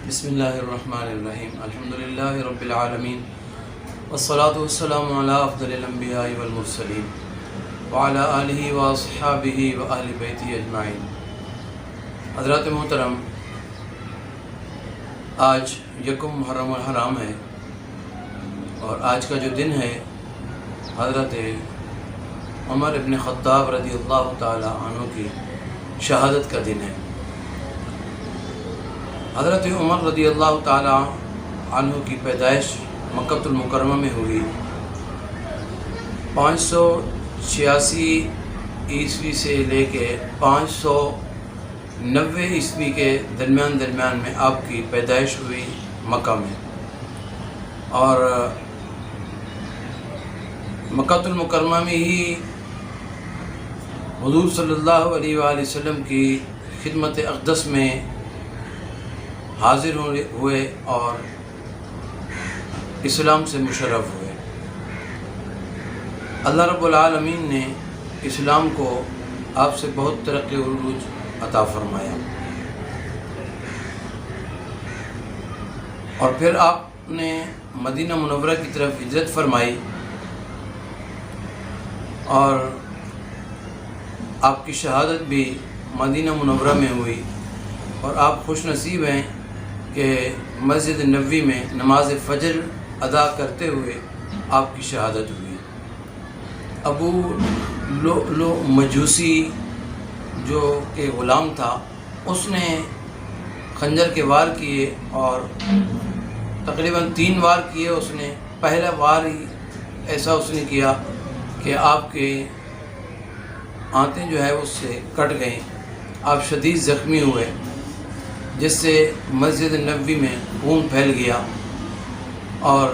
بسم اللہ الرحمن الرحیم الحمدللہ رب العالمین والصلاة والسلام علی افضل الانبیاء والمرسلین وعلی آلہ واصحابہ واہل بیتہ اجمعین۔ حضرات محترم، آج یکم محرم الحرام ہے اور آج کا جو دن ہے حضرت عمر ابن خطاب رضی اللہ تعالی عنہ کی شہادت کا دن ہے۔ حضرت عمر رضی اللہ تعالی عنہ کی پیدائش مکہ المکرمہ میں ہوئی 586 عیسوی سے لے کے 590 عیسوی کے درمیان میں آپ کی پیدائش ہوئی مکہ میں، اور مکہ المکرمہ میں ہی حضور صلی اللہ علیہ وآلہ وسلم کی خدمت اقدس میں حاضر ہوئے اور اسلام سے مشرف ہوئے۔ اللہ رب العالمین نے اسلام کو آپ سے بہت ترقی و عروج عطا فرمایا، اور پھر آپ نے مدینہ منورہ کی طرف ہجرت فرمائی، اور آپ کی شہادت بھی مدینہ منورہ میں ہوئی، اور آپ خوش نصیب ہیں کہ مسجد نبوی میں نماز فجر ادا کرتے ہوئے آپ کی شہادت ہوئی۔ ابو لؤلؤ مجوسی جو کہ غلام تھا، اس نے خنجر کے وار کیے اور تقریباً 3 وار کیے۔ اس نے پہلا وار ہی ایسا اس نے کیا کہ آپ کے آنتیں جو ہے اس سے کٹ گئیں، آپ شدید زخمی ہوئے، جس سے مسجد نبوی میں خون پھیل گیا، اور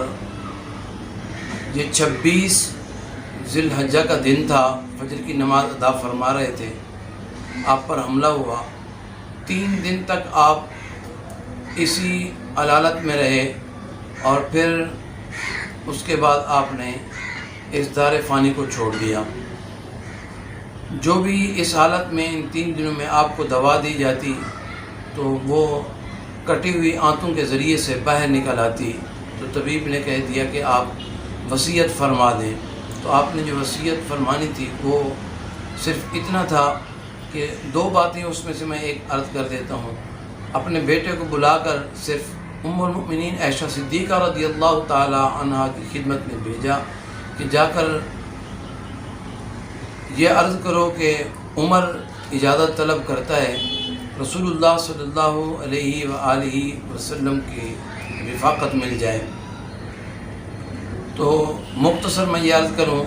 یہ 26 ذی الحجہ کا دن تھا، فجر کی نماز ادا فرما رہے تھے، آپ پر حملہ ہوا۔ 3 دن تک آپ اسی علالت میں رہے، اور پھر اس کے بعد آپ نے اس دار فانی کو چھوڑ دیا۔ جو بھی اس حالت میں ان 3 دنوں میں آپ کو دوا دی جاتی تو وہ کٹی ہوئی آنتوں کے ذریعے سے باہر نکل آتی، تو طبیب نے کہہ دیا کہ آپ وصیت فرما دیں۔ تو آپ نے جو وصیت فرمانی تھی وہ صرف اتنا تھا کہ 2 باتیں اس میں سے میں ایک عرض کر دیتا ہوں۔ اپنے بیٹے کو بلا کر صرف ام المؤمنین عائشہ صدیقہ رضی اللہ تعالی عنہا کی خدمت میں بھیجا کہ جا کر یہ عرض کرو کہ عمر اجازت طلب کرتا ہے رسول اللہ صلی اللہ علیہ وآلہ وسلم کی رفاقت مل جائے۔ تو مختصر میں یہ عرض کروں،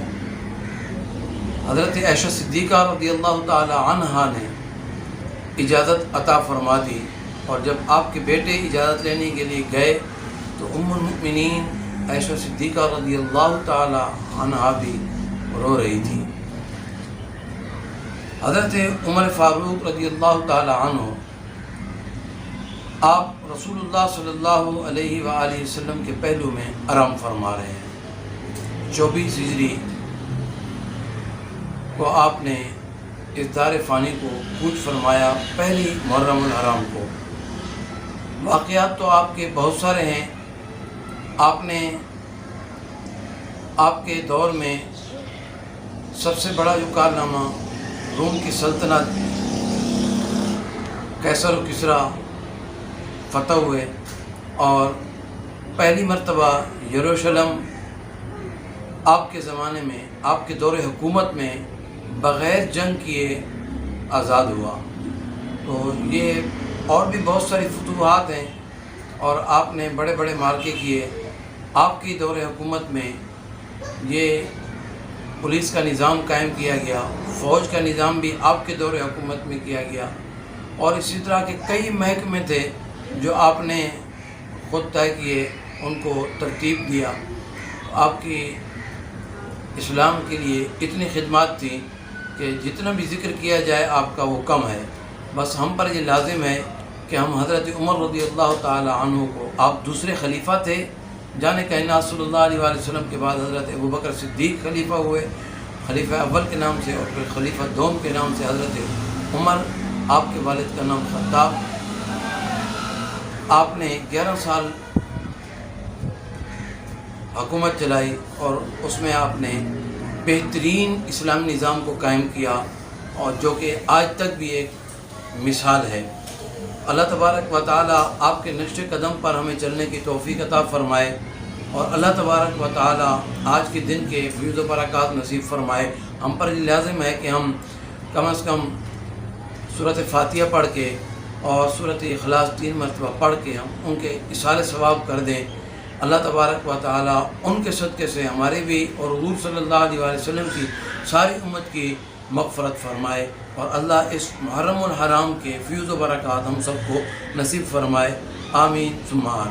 حضرت عائشہ صدیقہ رضی اللہ تعالی عنہا نے اجازت عطا فرما دی، اور جب آپ کے بیٹے اجازت لینے کے لیے گئے تو ام المؤمنین عائشہ صدیقہ رضی اللہ تعالی عنہا بھی رو رہی تھی۔ حضرت عمر فاروق رضی اللہ تعالی عنہ، آپ رسول اللہ صلی اللہ علیہ وآلہ وسلم کے پہلو میں آرام فرما رہے ہیں۔ 24 ہجری کو آپ نے اس دار فانی کو کوچ فرمایا، پہلی محرم الحرام کو۔ واقعات تو آپ کے بہت سارے ہیں۔ آپ نے آپ کے دور میں سب سے بڑا جو کارنامہ، روم کی سلطنت قیصر و کسریٰ فتح ہوئے، اور پہلی مرتبہ یروشلم آپ کے زمانے میں، آپ کے دور حکومت میں بغیر جنگ کیے آزاد ہوا۔ تو یہ اور بھی بہت ساری فتوحات ہیں، اور آپ نے بڑے بڑے معرکے کیے۔ آپ کی دور حکومت میں یہ پولیس کا نظام قائم کیا گیا، فوج کا نظام بھی آپ کے دور حکومت میں کیا گیا، اور اسی طرح کے کئی محکمے تھے جو آپ نے خود طے کیے، ان کو ترتیب دیا۔ آپ کی اسلام کے لیے اتنی خدمات تھیں کہ جتنا بھی ذکر کیا جائے آپ کا وہ کم ہے۔ بس ہم پر یہ لازم ہے کہ ہم حضرت عمر رضی اللہ تعالی عنہ کو، آپ دوسرے خلیفہ تھے، جانے کائنات صلی اللہ علیہ وآلہ وسلم کے بعد حضرت ابوبکر صدیق خلیفہ ہوئے، خلیفہ اول کے نام سے، اور پھر خلیفہ دوم کے نام سے حضرت عمر، آپ کے والد کا نام خطاب، آپ نے 11 سال حکومت چلائی اور اس میں آپ نے بہترین اسلامی نظام کو قائم کیا، اور جو کہ آج تک بھی ایک مثال ہے۔ اللہ تبارک و تعالی آپ کے نقش قدم پر ہمیں چلنے کی توفیق عطا فرمائے، اور اللہ تبارک و تعالی آج کے دن کے فیض و برکات نصیب فرمائے۔ ہم پر لازم ہے کہ ہم کم از کم سورۃ فاتحہ پڑھ کے اور سورۃ اخلاص 3 مرتبہ پڑھ کے ہم ان کے اصال ثواب کر دیں۔ اللہ تبارک و تعالی ان کے صدقے سے ہمارے بھی اور حضور صلی اللہ علیہ وآلہ وسلم کی ساری امت کی مغفرت فرمائے، اور اللہ اس محرم الحرام کے فیض و برکات ہم سب کو نصیب فرمائے۔ آمین ثم آمین۔